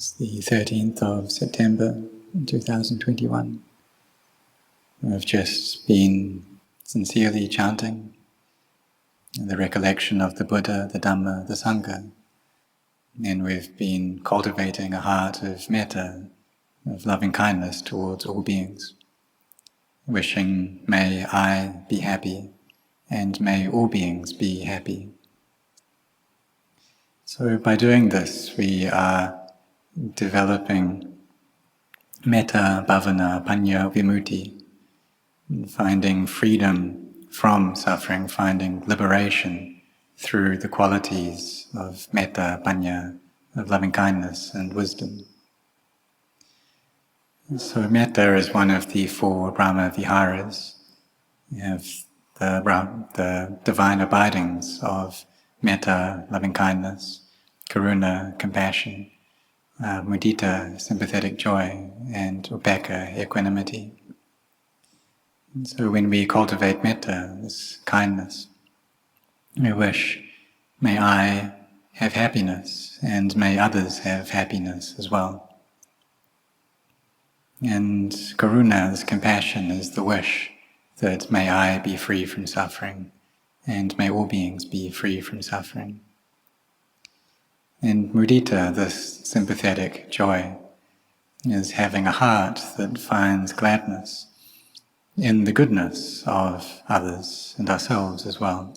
It's the 13th of September 2021. I've just been sincerely chanting the recollection of the Buddha, the Dhamma, the Sangha, and we've been cultivating a heart of metta, of loving kindness towards all beings, wishing may I be happy and may all beings be happy. So by doing this, we are developing metta, bhavana, panya, vimutti, finding freedom from suffering, finding liberation through the qualities of metta, panya, of loving kindness and wisdom. So metta is one of the four Brahma Viharas. We have the divine abidings of metta, loving kindness, karuna, compassion, mudita, sympathetic joy, and upekkha, equanimity. And so when we cultivate metta, this kindness, we wish, may I have happiness, and may others have happiness as well. And karuna, this compassion, is the wish that may I be free from suffering, and may all beings be free from suffering. And mudita, this sympathetic joy, is having a heart that finds gladness in the goodness of others and ourselves as well.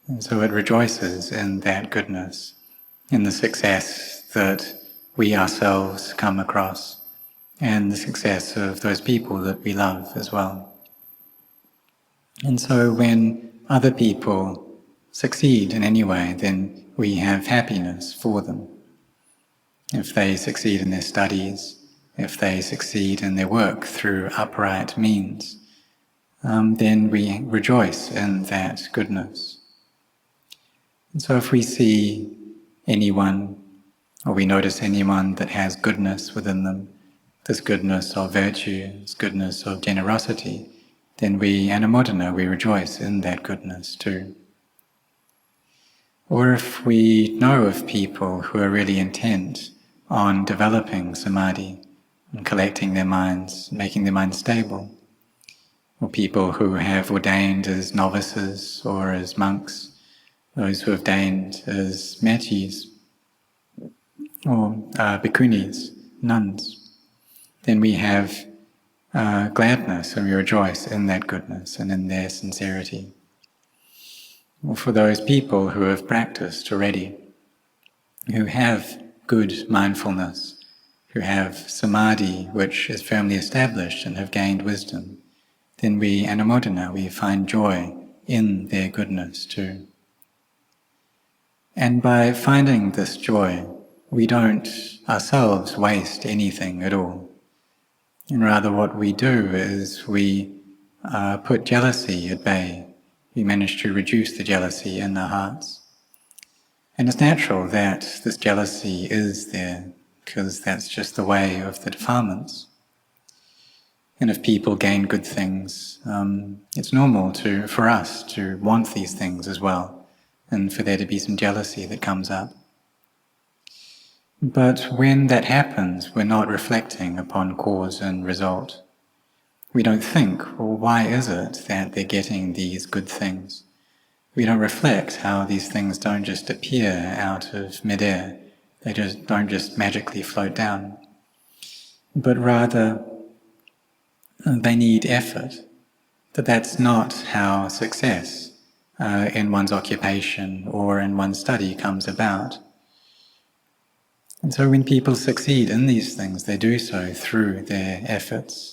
And so it rejoices in that goodness, in the success that we ourselves come across, and the success of those people that we love as well. And so when other people succeed in any way, then we have happiness for them. If they succeed in their studies, if they succeed in their work through upright means, then we rejoice in that goodness. And so if we see anyone, or we notice anyone that has goodness within them, this goodness of virtue, this goodness of generosity, then we anumodana, we rejoice in that goodness too. Or if we know of people who are really intent on developing samadhi, and collecting their minds, making their minds stable, or people who have ordained as novices or as monks, those who have ordained as mechis, or bhikkhunis, nuns, then we have gladness and we rejoice in that goodness and in their sincerity. Or for those people who have practiced already, who have good mindfulness, who have samadhi which is firmly established and have gained wisdom, then we anumodana, we find joy in their goodness too. And by finding this joy, we don't ourselves waste anything at all. And rather what we do is we put jealousy at bay. We manage to reduce the jealousy in our hearts. And it's natural that this jealousy is there, because that's just the way of the defilements. And if people gain good things, it's normal for us to want these things as well, and for there to be some jealousy that comes up. But when that happens, we're not reflecting upon cause and result. We don't think, well, why is it that they're getting these good things? We don't reflect how these things don't just appear out of midair. They don't just magically float down. But rather, they need effort. That's not how success in one's occupation or in one's study comes about. And so when people succeed in these things, they do so through their efforts.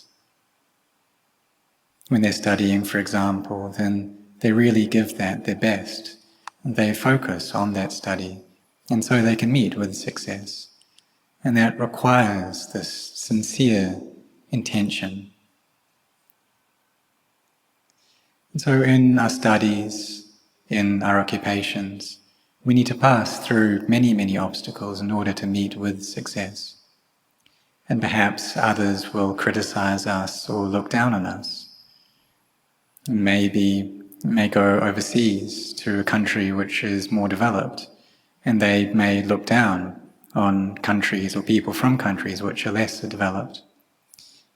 When they're studying, for example, then they really give that their best. And they focus on that study, and so they can meet with success. And that requires this sincere intention. And so in our studies, in our occupations, we need to pass through many, many obstacles in order to meet with success. And perhaps others will criticize us or look down on us. Maybe may go overseas to a country which is more developed, and they may look down on countries or people from countries which are less developed.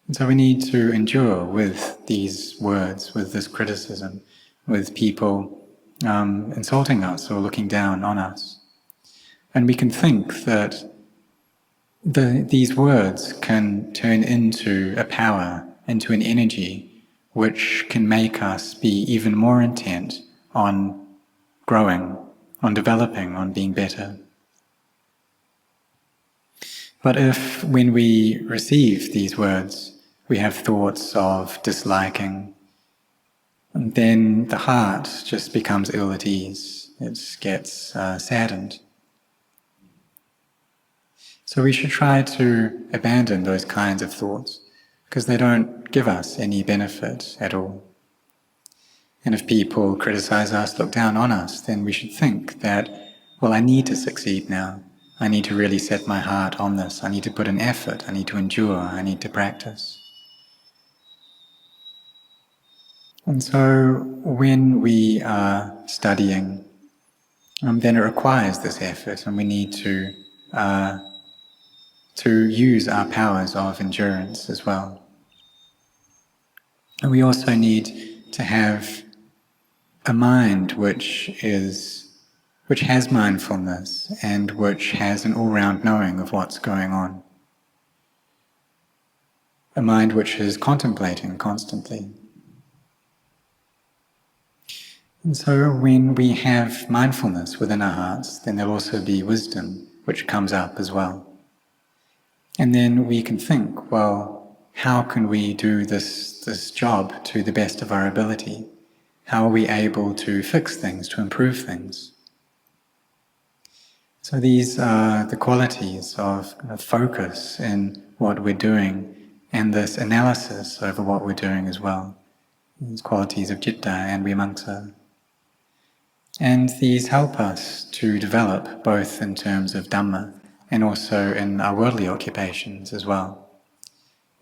And so we need to endure with these words, with this criticism, with people insulting us or looking down on us. And we can think that these words can turn into a power, into an energy, which can make us be even more intent on growing, on developing, on being better. But if, when we receive these words, we have thoughts of disliking, then the heart just becomes ill at ease. It gets saddened. So we should try to abandon those kinds of thoughts, because they don't give us any benefit at all. And if people criticize us, look down on us, then we should think that, well, I need to succeed now. I need to really set my heart on this. I need to put in effort. I need to endure. I need to practice. And so when we are studying, then it requires this effort, and we need to use our powers of endurance as well. And we also need to have a mind which has mindfulness and which has an all-round knowing of what's going on. A mind which is contemplating constantly. And so when we have mindfulness within our hearts, then there'll also be wisdom which comes up as well. And then we can think, well, how can we do this job to the best of our ability? How are we able to fix things, to improve things? So these are the qualities of focus in what we're doing, and this analysis over what we're doing as well. These qualities of citta and vimamsa. And these help us to develop both in terms of Dhamma and also in our worldly occupations as well.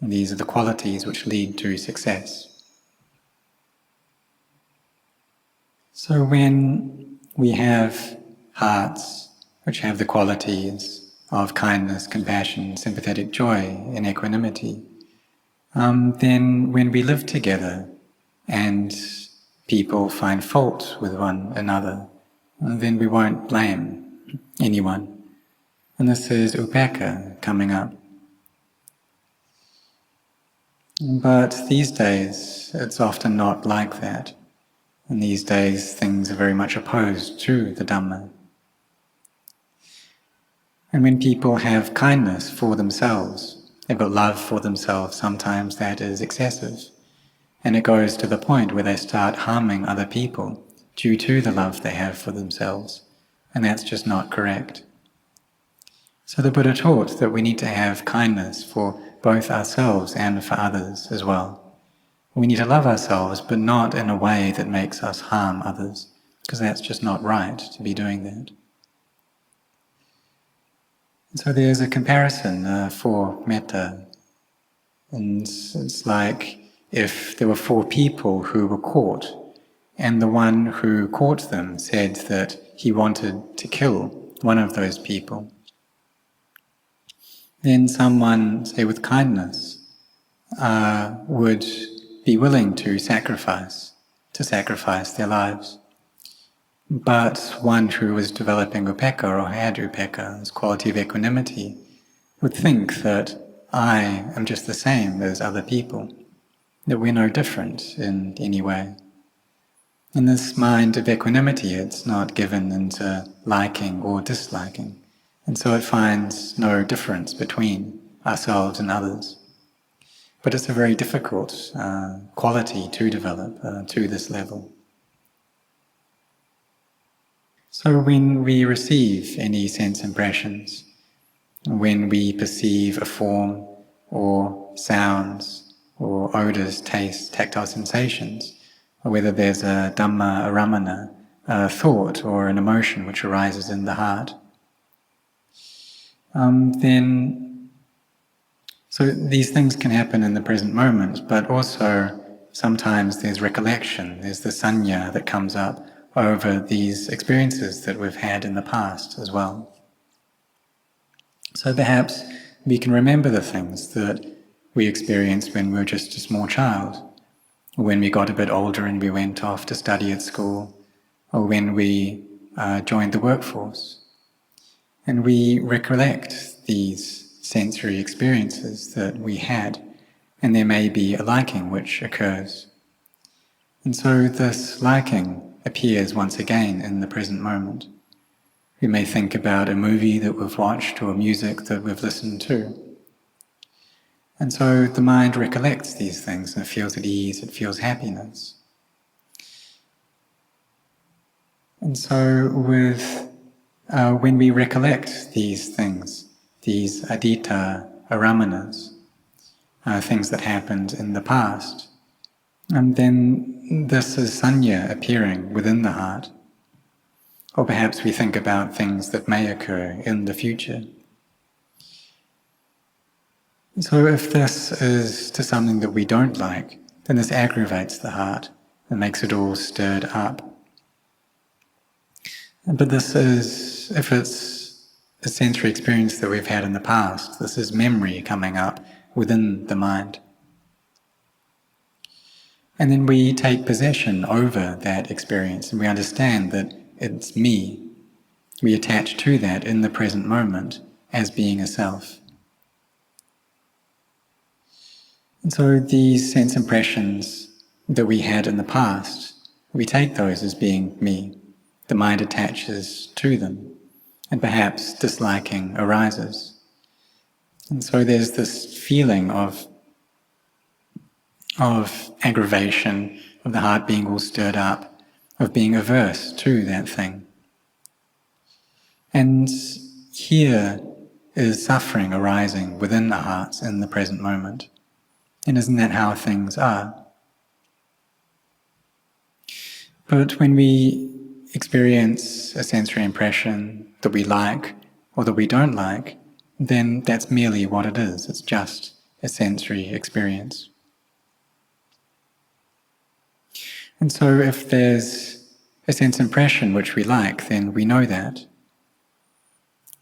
And these are the qualities which lead to success. So when we have hearts which have the qualities of kindness, compassion, sympathetic joy, and equanimity, then when we live together and people find fault with one another, then we won't blame anyone. And this is upekkha coming up. But these days, it's often not like that. And these days, things are very much opposed to the Dhamma. And when people have kindness for themselves, they've got love for themselves, sometimes that is excessive. And it goes to the point where they start harming other people due to the love they have for themselves. And that's just not correct. So the Buddha taught that we need to have kindness for both ourselves and for others as well. We need to love ourselves, but not in a way that makes us harm others, because that's just not right to be doing that. And so there's a comparison for metta. And it's like if there were 4 people who were caught, and the one who caught them said that he wanted to kill one of those people. Then someone, say with kindness, would be willing to sacrifice their lives. But one who was developing upekkha or had upekkha, this quality of equanimity, would think that I am just the same as other people, that we're no different in any way. In this mind of equanimity, it's not given into liking or disliking. And so it finds no difference between ourselves and others. But it's a very difficult quality to develop to this level. So when we receive any sense impressions, when we perceive a form or sounds or odours, tastes, tactile sensations, or whether there's a Dhamma, a ramana, a thought or an emotion which arises in the heart, so these things can happen in the present moment, but also sometimes there's recollection, there's the sanya that comes up over these experiences that we've had in the past as well. So perhaps we can remember the things that we experienced when we were just a small child, or when we got a bit older and we went off to study at school, or when we joined the workforce. And we recollect these sensory experiences that we had, and there may be a liking which occurs. And so this liking appears once again in the present moment. We may think about a movie that we've watched or music that we've listened to. And so the mind recollects these things and it feels at ease, it feels happiness. And so when we recollect these things, these adita aramanas, things that happened in the past, and then this is sanya appearing within the heart. Or perhaps we think about things that may occur in the future. So if this is to something that we don't like, then this aggravates the heart and makes it all stirred up. But this is, if it's a sensory experience that we've had in the past, this is memory coming up within the mind. And then we take possession over that experience and we understand that it's me. We attach to that in the present moment as being a self. And so these sense impressions that we had in the past, we take those as being me. The mind attaches to them, and perhaps disliking arises. And so there's this feeling of aggravation, of the heart being all stirred up, of being averse to that thing. And here is suffering arising within the hearts in the present moment. And isn't that how things are? But when we experience a sensory impression that we like or that we don't like, then that's merely what it is. It's just a sensory experience. And so if there's a sense impression which we like, then we know that.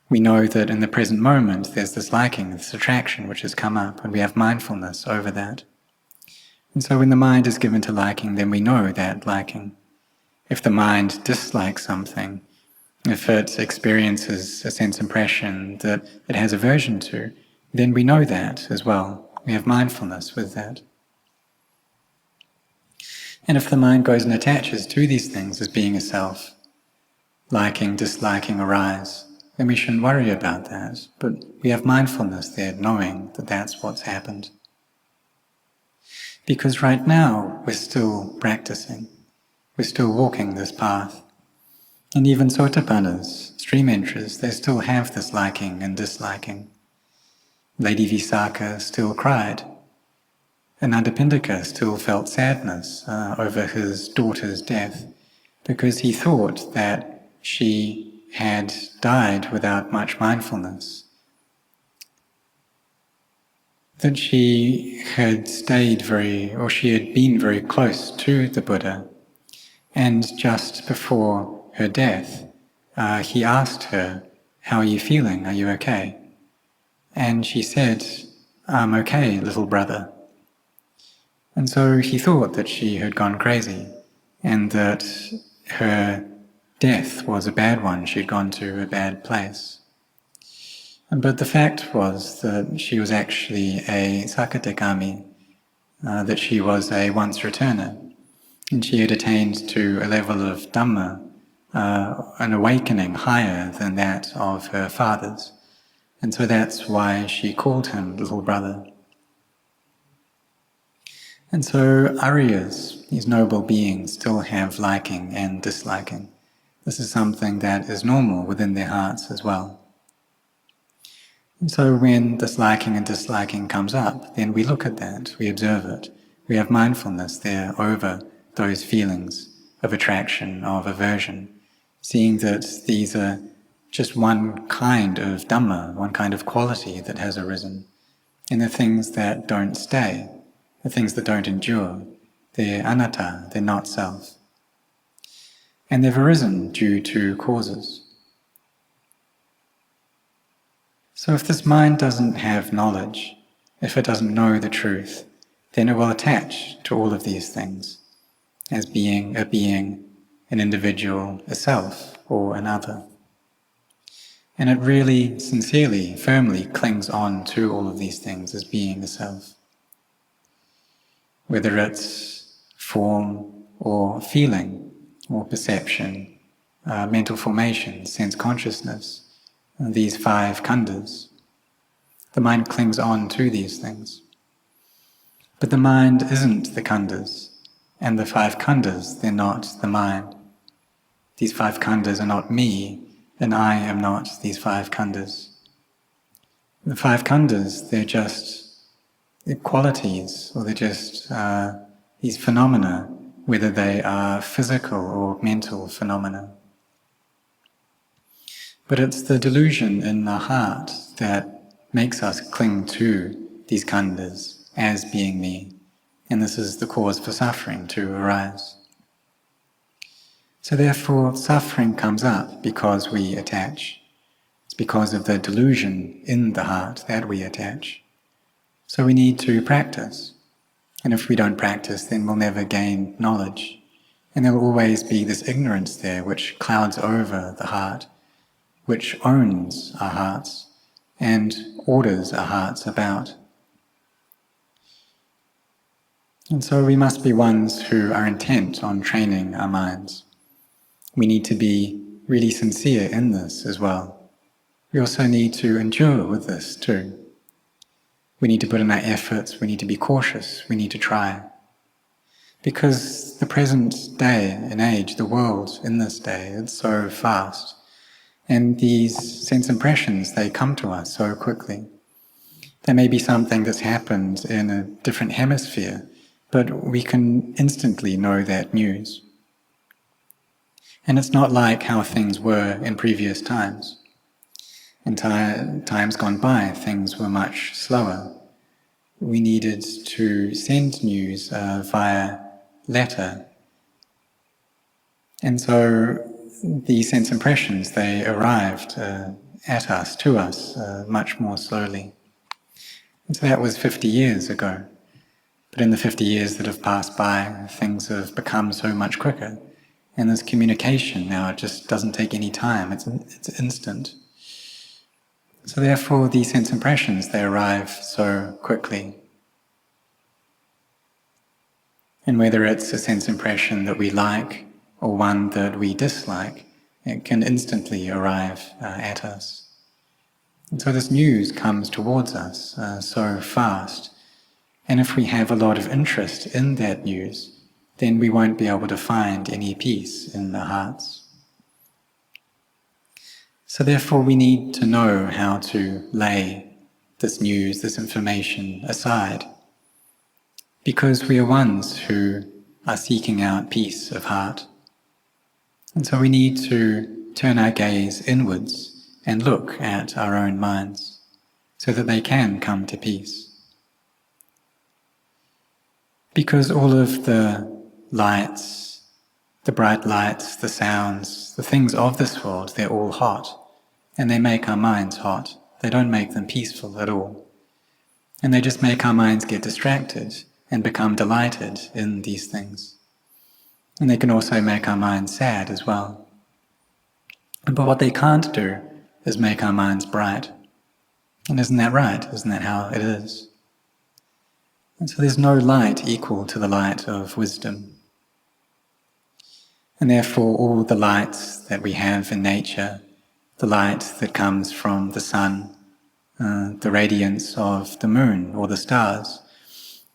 We know that in the present moment there's this liking, this attraction which has come up, and we have mindfulness over that. And so when the mind is given to liking, then we know that liking. If the mind dislikes something, if it experiences a sense impression that it has aversion to, then we know that as well. We have mindfulness with that. And if the mind goes and attaches to these things as being a self, liking, disliking arise, then we shouldn't worry about that. But we have mindfulness there, knowing that that's what's happened. Because right now we're still practicing. We're still walking this path. And even sotapannas, stream enterers, they still have this liking and disliking. Lady Visakha still cried. Anandapindika still felt sadness over his daughter's death because he thought that she had died without much mindfulness. That she had she had been very close to the Buddha, and just before her death, he asked her, "How are you feeling? Are you okay?" And she said, "I'm okay, little brother." And so he thought that she had gone crazy, and that her death was a bad one, she'd gone to a bad place. But the fact was that she was actually a sakatakami, that she was a once returner, and she had attained to a level of Dhamma, an awakening higher than that of her fathers. And so that's why she called him little brother. And so Aryas, these noble beings, still have liking and disliking. This is something that is normal within their hearts as well. And so when this liking and disliking comes up, then we look at that, we observe it. We have mindfulness there over those feelings of attraction, of aversion, seeing that these are just one kind of Dhamma, one kind of quality that has arisen. And the things that don't stay, the things that don't endure, they're anatta, they're not self. And they've arisen due to causes. So if this mind doesn't have knowledge, if it doesn't know the truth, then it will attach to all of these things as being, an individual, a self, or another. And it really, sincerely, firmly clings on to all of these things as being a self. Whether it's form or feeling or perception, mental formation, sense consciousness, these 5 khandhas. The mind clings on to these things. But the mind isn't the khandhas, and the 5 khandhas, they're not the mind. These 5 khandhas are not me, and I am not these 5 khandhas. The 5 khandhas, they're just qualities, or they're just these phenomena, whether they are physical or mental phenomena. But it's the delusion in the heart that makes us cling to these khandhas as being me, and this is the cause for suffering to arise. So therefore, suffering comes up because we attach. It's because of the delusion in the heart that we attach. So we need to practice. And if we don't practice, then we'll never gain knowledge. And there'll always be this ignorance there which clouds over the heart, which owns our hearts and orders our hearts about. And so we must be ones who are intent on training our minds. We need to be really sincere in this as well. We also need to endure with this too. We need to put in our efforts, we need to be cautious, we need to try. Because the present day and age, the world in this day, it's so fast. And these sense impressions, they come to us so quickly. There may be something that's happened in a different hemisphere, but we can instantly know that news. And it's not like how things were in previous times. In times gone by, things were much slower. We needed to send news via letter. And so the sense impressions, they arrived at us, to us, much more slowly. And so that was 50 years ago. But in the 50 years that have passed by, things have become so much quicker. And this communication now, it just doesn't take any time, it's instant. So therefore, these sense impressions, they arrive so quickly. And whether it's a sense impression that we like or one that we dislike, it can instantly arrive at us. And so this news comes towards us so fast. And if we have a lot of interest in that news, then we won't be able to find any peace in our hearts. So therefore we need to know how to lay this news, this information aside, because we are ones who are seeking out peace of heart. And so we need to turn our gaze inwards and look at our own minds so that they can come to peace. Because all of the lights, the bright lights, the sounds, the things of this world, they're all hot, and they make our minds hot. They don't make them peaceful at all. And they just make our minds get distracted and become delighted in these things. And they can also make our minds sad as well. But what they can't do is make our minds bright. And isn't that right? Isn't that how it is? And so there's no light equal to the light of wisdom. And therefore all the lights that we have in nature, the light that comes from the sun, the radiance of the moon or the stars,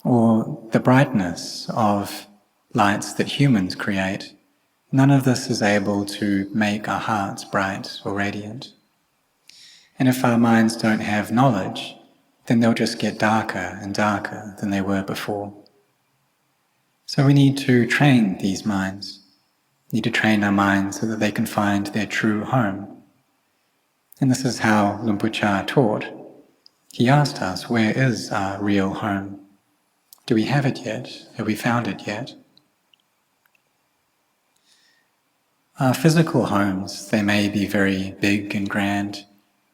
or the brightness of lights that humans create, none of this is able to make our hearts bright or radiant. And if our minds don't have knowledge, then they'll just get darker and darker than they were before. So we need to train these minds. We need to train our minds so that they can find their true home. And this is how Luang Por taught. He asked us, where is our real home? Do we have it yet? Have we found it yet? Our physical homes, they may be very big and grand.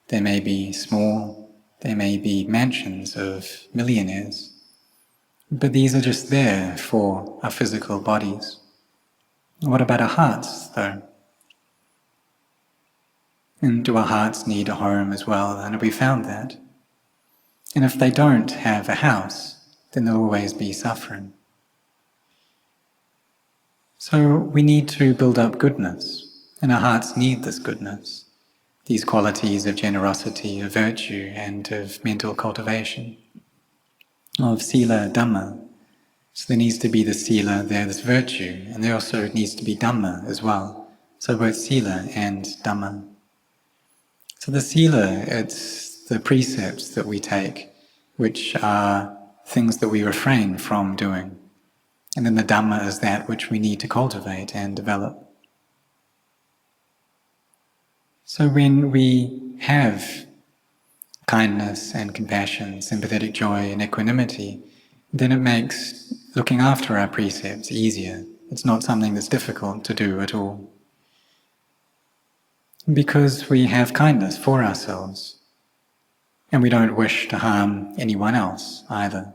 They may be small, they may be mansions of millionaires, but these are just there for our physical bodies. What about our hearts, though? And do our hearts need a home as well? And have we found that? And if they don't have a house, then there'll always be suffering. So we need to build up goodness, and our hearts need this goodness, these qualities of generosity, of virtue, and of mental cultivation, of sila, Dhamma. So there needs to be the sila, there, this virtue, and there also needs to be Dhamma as well. So both sila and Dhamma. So the sila, it's the precepts that we take, which are things that we refrain from doing. And then the Dhamma is that which we need to cultivate and develop. So when we have kindness and compassion, sympathetic joy and equanimity, then it makes looking after our precepts easier. It's not something that's difficult to do at all. Because we have kindness for ourselves, and we don't wish to harm anyone else either.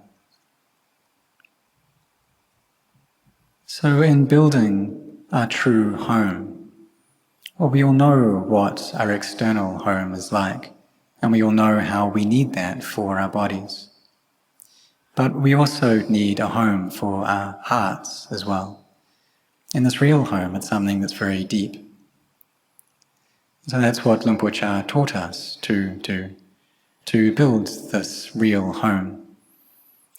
So in building our true home, well, we all know what our external home is like, and we all know how we need that for our bodies. But we also need a home for our hearts as well. And this real home, it's something that's very deep. So that's what Luang Por Chah taught us to do, to build this real home.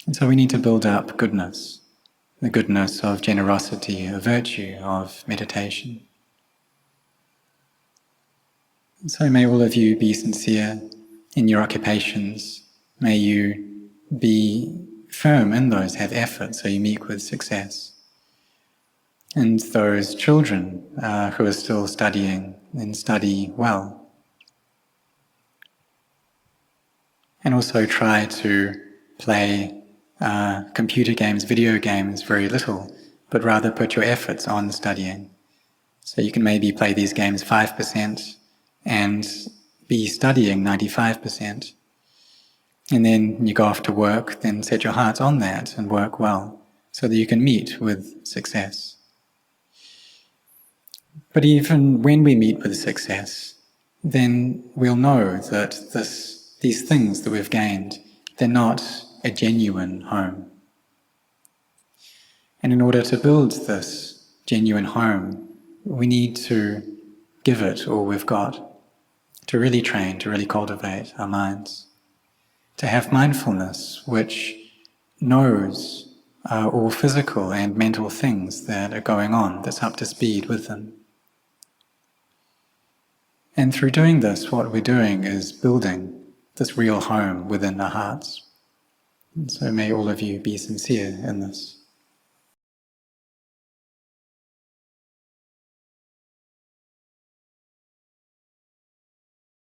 And so we need to build up goodness, the goodness of generosity, of virtue, of meditation. And so may all of you be sincere in your occupations. May you be firm in those, have effort, so you meet with success. And those children who are still studying, then study well. And also try to play computer games, video games very little, but rather put your efforts on studying. So you can maybe play these games 5% and be studying 95%. And then when you go off to work, then set your hearts on that and work well, so that you can meet with success. But even when we meet with success, then we'll know that these things that we've gained, they're not a genuine home. And in order to build this genuine home, we need to give it all we've got, to really train, to really cultivate our minds, to have mindfulness which knows all physical and mental things that are going on, that's up to speed with them. And through doing this, what we're doing is building this real home within our hearts. And so may all of you be sincere in this.